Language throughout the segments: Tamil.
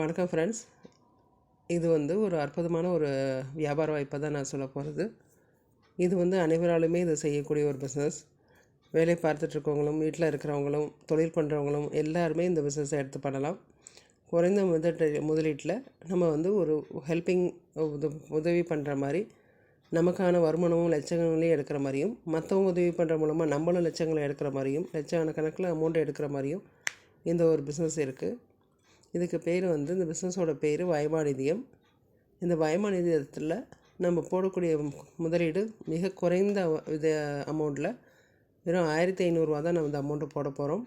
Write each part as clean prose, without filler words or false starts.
வணக்கம் ஃப்ரெண்ட்ஸ். இது ஒரு அற்புதமான ஒரு வியாபார வாய்ப்பை தான் நான் சொல்ல போகிறது. இது அனைவராலுமே இதை செய்யக்கூடிய ஒரு பிஸ்னஸ். வேலை பார்த்துட்ருக்கவங்களும், வீட்டில் இருக்கிறவங்களும், தொழில் பண்ணுறவங்களும் எல்லாருமே இந்த பிஸ்னஸை எடுத்து பண்ணலாம். குறைந்த முதலீட்டில் நம்ம ஒரு ஹெல்பிங் உதவி பண்ணுற மாதிரி, நமக்கான வருமானமும் லட்சங்களையும் எடுக்கிற மாதிரியும், மற்றவங்க உதவி பண்ணுற மூலமாக நம்மளும் லட்சங்களை எடுக்கிற மாதிரியும், லட்சக்கணக்கில் அமௌண்ட் எடுக்கிற மாதிரியும் இந்த ஒரு பிஸ்னஸ் இருக்குது. இதுக்கு பேர் இந்த பிஸ்னஸோட பேர் வயமாநிதியம். இந்த வயமாநிதியத்தில் நம்ம போடக்கூடிய முதலீடு மிக குறைந்த அமௌண்ட்டில் வெறும் 1500 தான் நம்ம இந்த அமௌண்ட்டு போட போகிறோம்.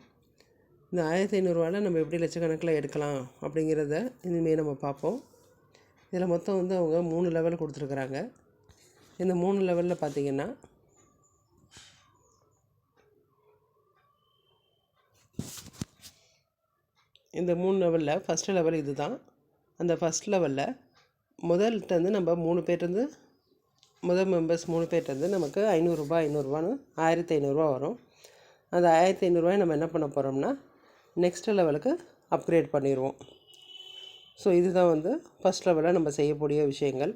இந்த 1500 நம்ம எப்படி லட்சக்கணக்கில் எடுக்கலாம் அப்படிங்கிறத இனிமேல் நம்ம பார்ப்போம். இதில் மொத்தம் அவங்க 3 லெவல் கொடுத்துருக்குறாங்க. இந்த 3 லெவலில் பார்த்திங்கன்னா இந்த 3 லெவலில் ஃபஸ்ட்டு லெவல் இது தான். அந்த ஃபஸ்ட் லெவலில் முதல்கிட்டருந்து நம்ம 3 பேர்ட்டேருந்து முதல் மெம்பர்ஸ் 3 பேர்ட்டேருந்து நமக்கு 500 1500 வரும். அந்த 1500 நம்ம என்ன பண்ண போகிறோம்னா நெக்ஸ்ட்டு லெவலுக்கு அப்கிரேட் பண்ணிடுவோம். ஸோ இதுதான் ஃபஸ்ட் லெவலில் நம்ம செய்யக்கூடிய விஷயங்கள்.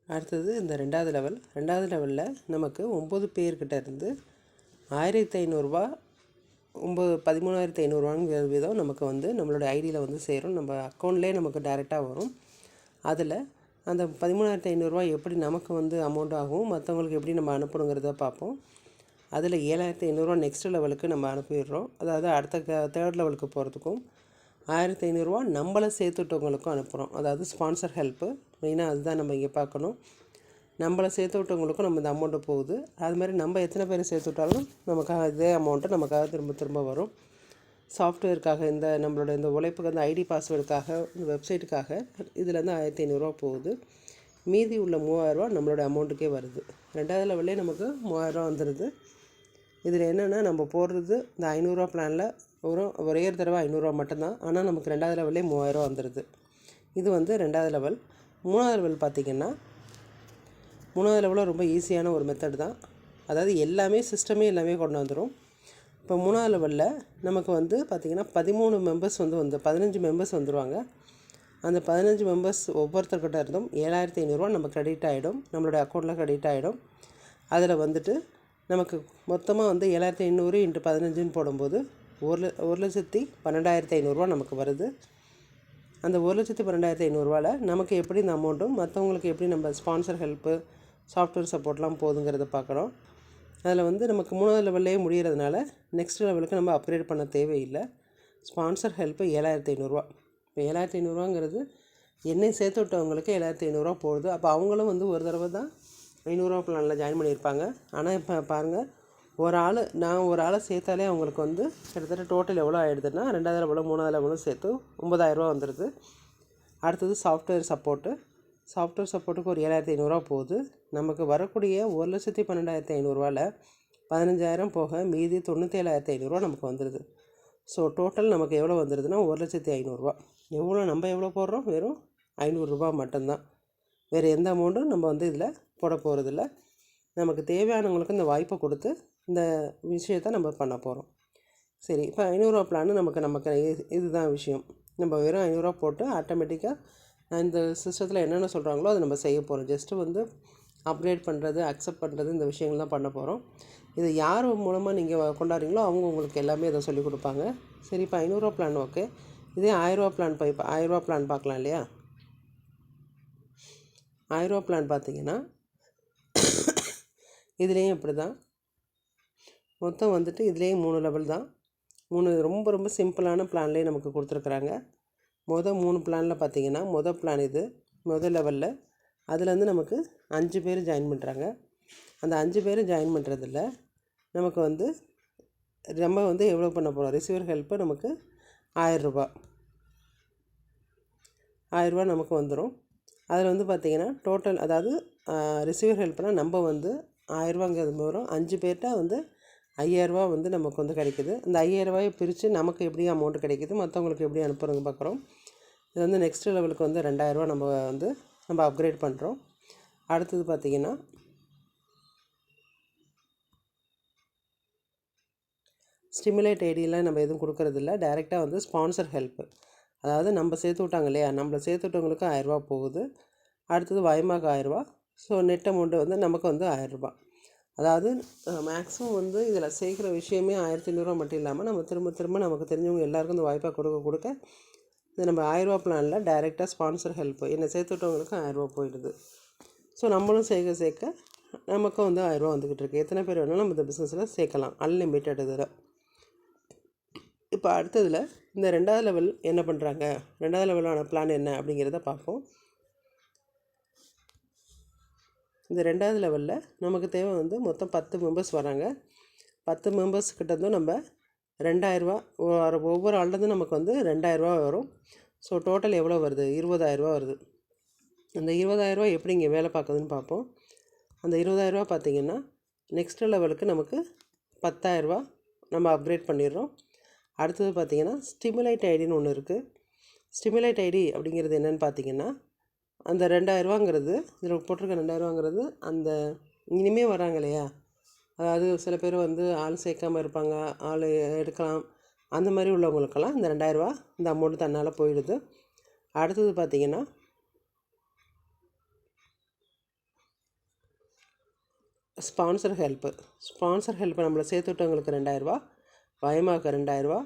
அடுத்தது இந்த ரெண்டாவது லெவலில் நமக்கு 9 பேர்கிட்ட இருந்து 1500 13,500 வீதம் நமக்கு நம்மளோட ஐடியில் சேரும். நம்ம அக்கௌண்ட்லேயே நமக்கு டைரெக்டாக வரும். அதில் அந்த 13,500 எப்படி நமக்கு அமௌண்ட் ஆகும், மற்றவங்களுக்கு எப்படி நம்ம அனுப்பணுங்கிறத பார்ப்போம். அதில் 7,500 நெக்ஸ்ட் லெவலுக்கு நம்ம அனுப்பிடுறோம். அதாவது அடுத்த தேர்ட் லெவலுக்கு போகிறதுக்கும் 1,500 நம்மளை சேர்த்துட்டவங்களுக்கும் அனுப்புகிறோம். அதாவது ஸ்பான்சர் ஹெல்ப்பு மெயினாக அதுதான் நம்ம இங்கே பார்க்கணும். நம்மளை சேர்த்து விட்டவங்களுக்கும் நம்ம இந்த அமௌண்ட்டு போகுது. அது மாதிரி நம்ம எத்தனை பேர் சேர்த்து விட்டாலும் நமக்காக இதே அமௌண்ட்டு நமக்காக திரும்ப வரும். சாஃப்ட்வேருக்காக நம்மளோட இந்த உழைப்புக்கு ஐடி பாஸ்வேர்டுக்காக, இந்த வெப்சைட்டுக்காக இதுலேருந்து 1,500 போகுது. மீதி உள்ள 3000 நம்மளோட அமௌண்ட்டுக்கே வருது. ரெண்டாவது லெவல்லே நமக்கு 3000 வந்துடுது. இதில் என்னென்னா நம்ம போடுறது இந்த 500 பிளானில் ஒரே தடவை 500 மட்டும்தான். ஆனால் நமக்கு ரெண்டாவது லெவல்லே 3000 வந்துடுது. இது ரெண்டாவது லெவல். மூணாவது லெவல் பார்த்திங்கன்னா மூணாவது லெவலில் ரொம்ப ஈஸியான ஒரு மெத்தட் தான். அதாவது சிஸ்டமே எல்லாமே கொண்டு வந்துடும். இப்போ மூணாவது லெவலில் நமக்கு பார்த்திங்கன்னா 13 மெம்பர்ஸ் 15 மெம்பர்ஸ் வந்துடுவாங்க. அந்த 15 மெம்பர்ஸ் ஒவ்வொருத்தர்கிட்ட இருந்தும் 7,500 நம்ம க்ரெடிட் ஆகிடும், நம்மளோட அக்கௌண்ட்டில் க்ரெடிட் ஆகிடும். அதில் நமக்கு மொத்தமாக 7,500 × 15ன்னு போடும்போது 1,12,500 நமக்கு வருது. அந்த 1,12,500 நமக்கு எப்படி இந்த அமௌண்ட்டும் மற்றவங்களுக்கு எப்படி நம்ம ஸ்பான்சர் ஹெல்ப்பு, சாஃப்ட்வேர் சப்போர்ட்லாம் போகுதுங்கிறத பார்க்குறோம். அதில் நமக்கு மூணாவது லெவல்லே முடிகிறதுனால நெக்ஸ்ட் லெவலுக்கு நம்ம அப்கிரேட் பண்ண தேவையில்லை. Sponsor help 7,500. இப்போ 7,500ங்கிறது என்னை சேர்த்து விட்டவங்களுக்கு 7,500 போகுது. அப்போ அவங்களும் ஒரு தடவை தான் 500 பிளானில் ஜாயின் பண்ணியிருப்பாங்க. ஆனால் இப்போ பாருங்கள், நான் ஒரு ஆளை சேர்த்தாலே அவங்களுக்கு கிட்டத்தட்ட டோட்டல் எவ்வளோ ஆகிடுதுன்னா ரெண்டாவது லெவலும் மூணாவது லெவலும் சேர்த்து 9,000 வந்துடுது. அடுத்தது சாஃப்ட்வேர் சப்போர்ட்டுக்கு ஒரு 7,500 போகுது. நமக்கு வரக்கூடிய 1,12,500 15,000 போக மீதி 97,500 நமக்கு வந்துடுது. ஸோ டோட்டல் நமக்கு எவ்வளோ வந்துடுதுன்னா 1,05,000. நம்ம எவ்வளோ போடுறோம்? வெறும் 500 மட்டும்தான். வேறு எந்த அமௌண்ட்டும் நம்ம இதில் போட போகிறதில்ல. நமக்கு தேவையானவங்களுக்கு இந்த வாய்ப்பை கொடுத்து இந்த விஷயத்தை நம்ம பண்ண போகிறோம். சரி, இப்போ 500 பிளான் நமக்கு இதுதான் விஷயம். நம்ம வெறும் 500 போட்டு ஆட்டோமேட்டிக்காக இந்த சிஸ்டத்தில் என்னென்ன சொல்கிறாங்களோ அதை நம்ம செய்ய போகிறோம். ஜஸ்ட்டு அப்கிரேட் பண்ணுறது, அக்செப்ட் பண்ணுறது, இந்த விஷயங்கள் தான் பண்ண போகிறோம். இது யார் மூலமாக நீங்கள் கொண்டாடுறீங்களோ அவங்க உங்களுக்கு எல்லாமே இதை சொல்லிக் கொடுப்பாங்க. சரி, இப்போ 500 பிளான் ஓகே. இதே 1000 பிளான் இப்போ 1000 பிளான் பார்க்கலாம் இல்லையா? 1000 பிளான் பார்த்திங்கன்னா இதுலேயும் இப்படி தான். மொத்தம் இதுலேயும் 3 லெவல் தான். 3 ரொம்ப ரொம்ப சிம்பிளான பிளான்லேயே நமக்கு கொடுத்துருக்குறாங்க. 3 பிளானில் பார்த்திங்கன்னா பிளான் இது முதல் லெவலில். அதுலேருந்து நமக்கு 5 பேர் ஜாயின் பண்ணுறாங்க. அந்த 5 பேர் ஜாயின் பண்ணுறதில்ல நமக்கு நம்ம எவ்வளோ பண்ண போகிறோம்? ரிசீவர் ஹெல்ப்பு நமக்கு 1000 நமக்கு வந்துடும். அதில் பார்த்திங்கன்னா டோட்டல், அதாவது ரிசீவர் ஹெல்ப்னால் நம்ம 1000ங்கிறது வரும். 5 பேர்கிட்ட 5,000 நமக்கு கிடைக்குது. இந்த 5,000 பிரித்து நமக்கு எப்படி அமௌண்ட் கிடைக்குது, மற்றவங்களுக்கு எப்படி அனுப்புகிறோங்க பார்க்குறோம். இது நெக்ஸ்ட் லெவலுக்கு 2,000 நம்ம அப்கிரேட் பண்ணுறோம். அடுத்தது பார்த்திங்கன்னா ஸ்டிமுலேட் ஐடியெலாம் நம்ம எதுவும் கொடுக்கறதில்ல. டைரெக்டாக வந்து ஸ்பான்சர் ஹெல்ப்பு, அதாவது நம்ம சேர்த்து விட்டாங்க இல்லையா, நம்மளை சேர்த்து விட்டவங்களுக்கு 1000 போகுது. அடுத்தது வயமாக்கு 1000. ஸோ நெட் அமௌண்ட்டு வந்து நமக்கு வந்து 1000. அதாவது மேக்ஸிமம் வந்து இதில் சேர்க்குற விஷயமே 1500 மட்டும் இல்லாமல் நம்ம திரும்ப திரும்ப நமக்கு தெரிஞ்சவங்க எல்லாேருக்கும் இந்த வாய்ப்பாக கொடுக்க இது நம்ம 1000 பிளானில் டைரெக்டாக ஸ்பான்சர் ஹெல்ப்பு என்னை சேர்த்து விட்டவங்களுக்கு 1000 போயிடுது. ஸோ நம்மளும் சேர்க்க நமக்கும் வந்து 1000 வந்துக்கிட்டு இருக்குது. எத்தனை பேர் வேணாலும் நம்ம இந்த பிஸ்னஸில் சேர்க்கலாம், அன்லிமிட்டட் இதில். இப்போ அடுத்ததில் இந்த 2வது லெவல் என்ன பண்ணுறாங்க, 2வது லெவலான பிளான் என்ன அப்படிங்கிறத பார்ப்போம். இந்த 2வது லெவலில் நமக்கு தேவை வந்து மொத்தம் 10 மெம்பர்ஸ் வராங்க. 10 மெம்பர்ஸ்கிட்டேருந்தும் நம்ம 2000 ஒவ்வொரு ஆள்லேருந்தும் நமக்கு வந்து 2000 வரும். ஸோ டோட்டல் எவ்வளோ வருது, 20000 வருது. அந்த 20000 எப்படி இங்கே வேலை பார்க்குதுன்னு பார்ப்போம். அந்த 20000 பார்த்திங்கன்னா நெக்ஸ்ட் லெவலுக்கு நமக்கு 10000 நம்ம அப்கிரேட் பண்ணிடுறோம். அடுத்தது பார்த்திங்கன்னா ஸ்டிமுலேட் ஐடின்னு ஒன்று இருக்குது. ஸ்டிமுலேட் ஐடி அப்படிங்கிறது என்னென்னு பார்த்திங்கன்னா அந்த 2000ங்கிறது இதில் போட்டிருக்க 2000ங்கிறது அந்த இனிமேல் வராங்க இல்லையா, அதாவது சில பேர் வந்து ஆள் சேர்க்காமல் இருப்பாங்க, ஆள் எடுக்கலாம், அந்த மாதிரி உள்ளவங்களுக்கெல்லாம் இந்த 2000 இந்த அமௌண்ட்டு தன்னால் போயிடுது. அடுத்தது பார்த்திங்கன்னா ஸ்பான்சர் ஹெல்ப்பு நம்மளை சேர்த்து விட்டவங்களுக்கு 2000, வயமாக்கு 2000,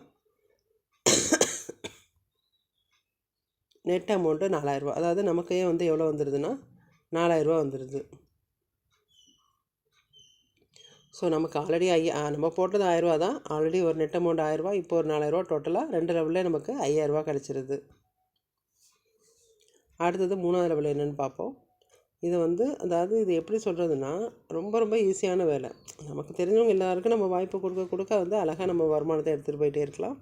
நெட் அமௌண்ட்டு 4000. அதாவது நமக்கே வந்து எவ்வளோ வந்துடுதுன்னா 4000 வந்துடுது. ஸோ நமக்கு ஆல்ரெடி நம்ம போட்டது 1000 தான், ஆல்ரெடி ஒரு நெட் அமௌண்ட் 1000, இப்போ ஒரு 4000, டோட்டலாக 2 லெவலில் நமக்கு 5000 கிடச்சிருது. அடுத்தது 3வது லெவல் என்னென்னு பார்ப்போம். இது வந்து அதாவது இது எப்படி சொல்கிறதுனா ரொம்ப ரொம்ப ஈஸியான வேலை. நமக்கு தெரிஞ்சவங்க எல்லாருக்கும் நம்ம வாய்ப்பு கொடுக்க வந்து அழகாக நம்ம வருமானத்தை எடுத்துகிட்டு போயிட்டே இருக்கலாம்.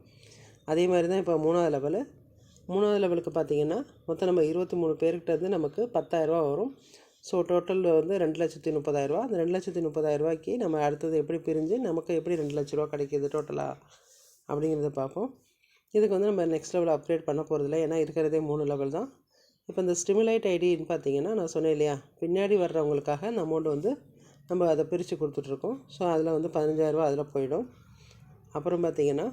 அதே மாதிரி தான் இப்போ 3வது லெவலுக்கு பார்த்திங்கன்னா மொத்தம் நம்ம 23 பேர்கிட்ட இருந்து நமக்கு 10000 வரும். ஸோ டோட்டல் வந்து 2,30,000. அந்த 2,30,000 நம்ம அடுத்தது எப்படி பிரிஞ்சு நமக்கு எப்படி 2 லட்ச ரூபா கிடைக்கிது டோட்டலாக அப்படிங்கிறத பார்ப்போம். இதுக்கு வந்து நம்ம நெக்ஸ்ட் லெவல் அப்கிரேட் பண்ண போகிறதில்ல, ஏன்னா இருக்கிறதே 3 லெவல் தான். இப்போ இந்த ஸ்டிமுலேட் ஐடின்னு பார்த்திங்கன்னா நான் சொன்னேன் இல்லையா, பின்னாடி வர்றவங்களுக்காக அந்த அமௌண்ட் வந்து நம்ம அதை பிரித்து கொடுத்துட்ருக்கோம். ஸோ அதில் வந்து 15000 அதில் போயிடும். அப்புறம் பார்த்திங்கன்னா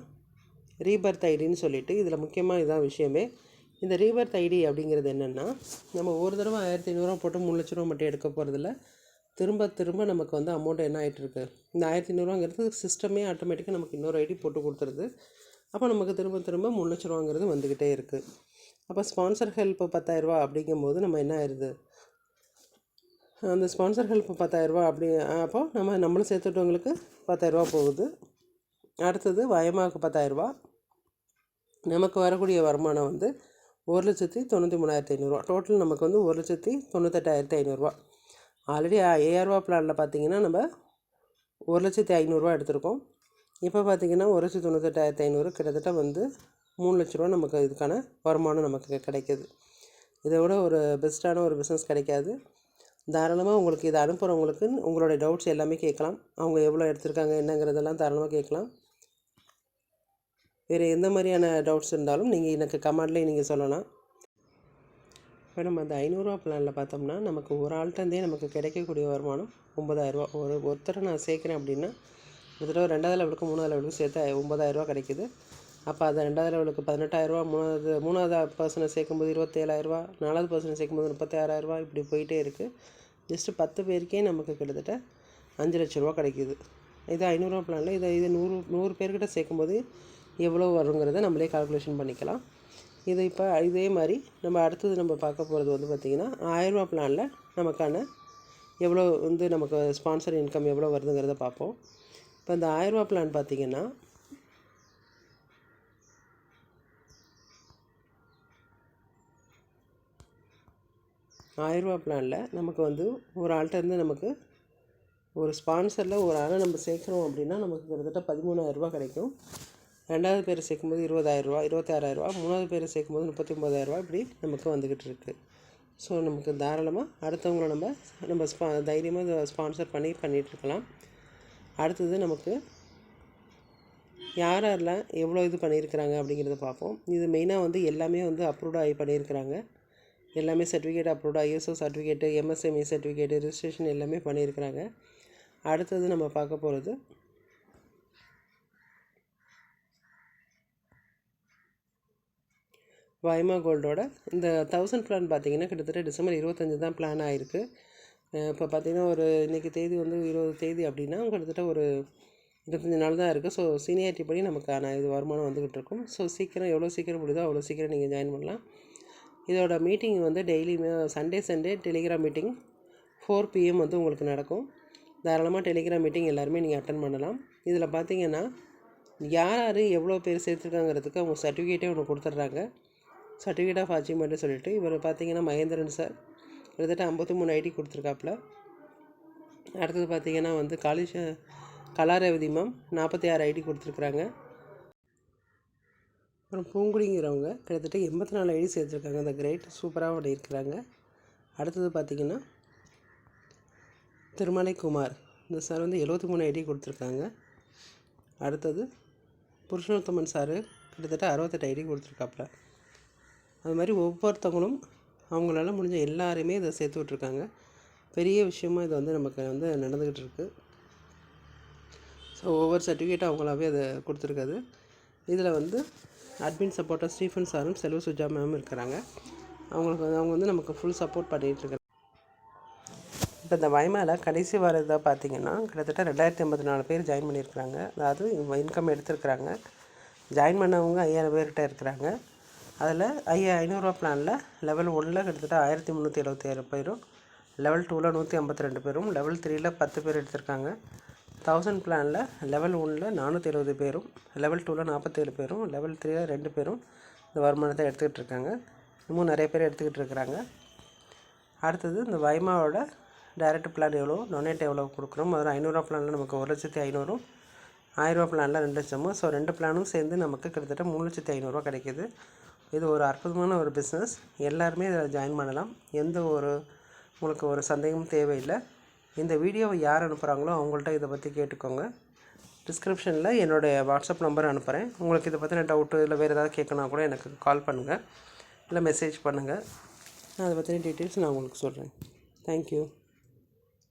ரீபர்த் ஐடின்னு சொல்லிவிட்டு இதில் முக்கியமாக இதுதான் விஷயமே. இந்த ரீபர்த் ஐடி அப்படிங்கிறது என்னென்னா, நம்ம ஒரு தடவை 1500 போட்டு 3 லட்ச ரூபா மட்டும் எடுக்க போகிறதில்ல, திரும்ப நமக்கு வந்து அமௌண்ட் என்ன ஆகிட்டுருக்கு, இந்த 1500ங்கிறது சிஸ்டமே ஆட்டோமேட்டிக்காக நமக்கு இன்னொரு ஐடி போட்டு கொடுத்துருது. அப்போ நமக்கு திரும்ப 3 லட்ச ரூபாங்கிறது வந்துக்கிட்டே இருக்குது. அப்போ ஸ்பான்சர் ஹெல்ப்பு 10000 அப்படிங்கும்போது நம்ம என்ன ஆயிடுது, அந்த ஸ்பான்சர் ஹெல்ப்பு 10000 அப்படி அப்போ நம்மளும் சேர்த்துட்டவங்களுக்கு 10000 போகுது. அடுத்தது வயமாக்கு 10000. நமக்கு வரக்கூடிய வருமானம் வந்து 1,93,500. டோட்டல் நமக்கு வந்து 1,98,500. ஆல்ரெடி 5000 பிளானில் பார்த்திங்கன்னா நம்ம 1,500,000 எடுத்திருக்கோம். இப்போ பார்த்திங்கன்னா 1,98,500 கிட்டத்தட்ட வந்து 3 லட்ச ரூபா நமக்கு இதுக்கான வருமானம் நமக்கு கிடைக்கிது. இதை விட ஒரு பெஸ்ட்டான ஒரு பிஸ்னஸ் கிடைக்காது. தாராளமாக உங்களுக்கு இதை அனுப்புகிறவங்களுக்கு உங்களுடைய டவுட்ஸ் எல்லாமே கேட்கலாம். அவங்க எவ்வளோ எடுத்திருக்காங்க என்னங்கிறதெல்லாம் தாராளமாக கேட்கலாம். வேறு எந்த மாதிரியான டவுட்ஸ் இருந்தாலும் நீங்கள் எனக்கு கமெண்ட்லேயே நீங்கள் சொல்லலாம். இப்போ நம்ம அந்த 500 பிளானில் பார்த்தோம்னா நமக்கு ஒரு ஆள்கிட்டருந்தே நமக்கு கிடைக்கக்கூடிய வருமானம் 9000. ஒருத்தரை நான் சேர்க்குறேன் அப்படின்னா ஒரு தடவை 2வது லெவலுக்கு 3வது லெவலுக்கு சேர்த்து 9000 கிடைக்கிது. அப்போ அது 2வது லெவலுக்கு 18,000, 3வது பர்சனை சேர்க்கும்போது 27,000, 4வது பர்சனை சேர்க்கும்போது 36,000, இப்படி போயிட்டே இருக்குது. ஜஸ்ட்டு 10 பேருக்கே நமக்கு கிட்டத்தட்ட 5 லட்ச ரூபா கிடைக்கிது. இது 500 பிளானில் இது 100 பேர்கிட்ட சேர்க்கும்போது எவ்வளோ வருங்கிறத நம்மளே கால்குலேஷன் பண்ணிக்கலாம். இப்போ இதே மாதிரி நம்ம அடுத்தது நம்ம பார்க்க போகிறது வந்து பார்த்திங்கன்னா 1000 பிளானில் நமக்கான எவ்வளோ வந்து நமக்கு ஸ்பான்சர் இன்கம் எவ்வளோ வருதுங்கிறத பார்ப்போம். இப்போ இந்த 1000 பிளான் பார்த்திங்கன்னா பிளானில் நமக்கு வந்து ஒரு ஆள்கிட்டருந்து நமக்கு ஒரு ஸ்பான்சரில் ஒரு ஆளை நம்ம சேர்க்குறோம் அப்படின்னா நமக்கு கிட்டத்தட்ட 13,000 கிடைக்கும். 2வது பேர் சேர்க்கும்போது 20,000, 26,000, 3வது பேர் சேர்க்கும்போது 39,000 இப்படி நமக்கு வந்துக்கிட்டு இருக்குது. ஸோ நமக்கு தாராளமாக அடுத்தவங்களை நம்ம தைரியமாக ஸ்பான்சர் பண்ணிகிட்ருக்கலாம். அடுத்தது நமக்கு யாரெல்லாம் எவ்வளோ இது பண்ணியிருக்கிறாங்க அப்படிங்கிறத பார்ப்போம். இது மெயினாக வந்து எல்லாமே வந்து அப்ரூவ்ட் ஆகி பண்ணியிருக்கிறாங்க. எல்லாமே certificate approved, ISO certificate, MSME certificate, registration எல்லாமே பண்ணியிருக்கிறாங்க. அடுத்தது நம்ம பார்க்க போகிறது வைமா கோல்டோட இந்த 1000 பிளான் பார்த்திங்கன்னா கிட்டத்தட்ட டிசம்பர் 25 தான் பிளான் ஆகிருக்கு. இப்போ பார்த்திங்கன்னா ஒரு இன்றைக்கி தேதி வந்து 20 தேதி அப்படின்னா கிட்டத்தட்ட ஒரு 25 நாள் தான் இருக்குது. ஸோ சீனியாரிட்டி படி நமக்கான இது வருமானம் வந்துக்கிட்டு இருக்கும். ஸோ சீக்கிரம் எவ்வளோ சீக்கிரம் முடியுதோ அவ்வளோ சீக்கிரம் நீங்கள் ஜாயின் பண்ணலாம். இதோட மீட்டிங் வந்து டெய்லியுமே சண்டே டெலிகிராம் மீட்டிங் 4 PM வந்து உங்களுக்கு நடக்கும். தாராளமாக டெலிகிராம் மீட்டிங் எல்லாருமே நீங்கள் அட்டன் பண்ணலாம். இதில் பார்த்தீங்கன்னா யார் எவ்வளோ பேர் சேர்த்துருக்காங்கிறதுக்கு அவங்க சர்டிஃபிகேட்டே ஒன்று கொடுத்துட்றாங்க. சர்டிஃபிகேட் ஆஃப் அச்சீவ்மெண்ட்டு சொல்லிட்டு இவர் பார்த்தீங்கன்னா மகேந்திரன் சார் கிட்டத்தட்ட 53 ஐடி கொடுத்துருக்காப்புல. அடுத்தது பார்த்திங்கன்னா வந்து கலாரவதி மேம் 46 ஐடி கொடுத்துருக்குறாங்க. அப்புறம் பூங்குடிங்கிறவங்க கிட்டத்தட்ட 84 ஐடி சேர்த்துருக்காங்க. அந்த கிரேட் சூப்பராக பண்ணியிருக்கிறாங்க. அடுத்தது பார்த்திங்கன்னா திருமலைக்குமார் இந்த சார் வந்து 73 ஐடி கொடுத்துருக்காங்க. அடுத்தது புருஷோத்தமன் சார் கிட்டத்தட்ட 68 ஐடி கொடுத்துருக்காப்புல. அது மாதிரி ஒவ்வொருத்தவங்களும் அவங்களால முடிஞ்ச எல்லாருமே இதை சேர்த்து விட்ருக்காங்க. பெரிய விஷயமாக இது வந்து நமக்கு வந்து நடந்துக்கிட்டு இருக்குது. ஸோ ஒவ்வொரு சர்டிஃபிகேட்டும் அவங்களாவே அதை கொடுத்துருக்காது. இதில் வந்து அட்மின் சப்போர்ட்டாக ஸ்டீஃபன் சாரும் செல்வ சுஜா மேம் இருக்கிறாங்க. அவங்க வந்து நமக்கு ஃபுல் சப்போர்ட் பண்ணிகிட்ருக்காங்க. இப்போ இந்த வைமாவில் கடைசி வாரத்தை பார்த்திங்கன்னா கிட்டத்தட்ட 2084 பேர் ஜாயின் பண்ணியிருக்கிறாங்க. அதாவது இன்கம் எடுத்துருக்குறாங்க. ஜாயின் பண்ணவங்க 5000 பேர்கிட்ட இருக்கிறாங்க. அதில் 500 பிளானில் லெவல் 1 கிட்டத்தட்ட 1377 பேரும், லெவல் 2 152 பேரும், லெவல் 3 10 பேர் எடுத்திருக்காங்க. 1000 பிளானில் லெவல் 1 470 பேரும், லெவல் 2 47 பேரும், லெவல் 3 2 பேரும் இந்த வருமானத்தை எடுத்துக்கிட்டு இருக்காங்க. இன்னமும் நிறைய பேர் எடுத்துக்கிட்டு இருக்கிறாங்க. அடுத்தது இந்த வைமாவோட டைரக்ட் பிளான் எவ்வளோ, டொனேட் எவ்வளோ கொடுக்குறோம். அதில் 500 பிளானில் நமக்கு 1,500,000, 1000 பிளானில் 2,00,000. ஸோ 2 பிளானும் சேர்ந்து நமக்கு கிட்டத்தட்ட 3,500,000 கிடைக்கிது. இது ஒரு அற்புதமான ஒரு பிஸ்னஸ். எல்லாருமே இதில் ஜாயின் பண்ணலாம். எந்த ஒரு உங்களுக்கு ஒரு சந்தேகமும் தேவையில்லை. இந்த வீடியோவை யார் அனுப்புகிறாங்களோ அவங்கள்ட்ட இதை பற்றி கேட்டுக்கோங்க. டிஸ்கிரிப்ஷனில் என்னுடைய வாட்ஸ்அப் நம்பர் அனுப்புகிறேன். உங்களுக்கு இதை பற்றின டவுட்டு இல்லை வேறு ஏதாவது கேட்கணுன்னா கூட எனக்கு கால் பண்ணுங்கள், இல்லை மெசேஜ் பண்ணுங்கள். நான் அதை பற்றின டீட்டெயில்ஸ் நான் உங்களுக்கு சொல்கிறேன். தேங்க்யூ.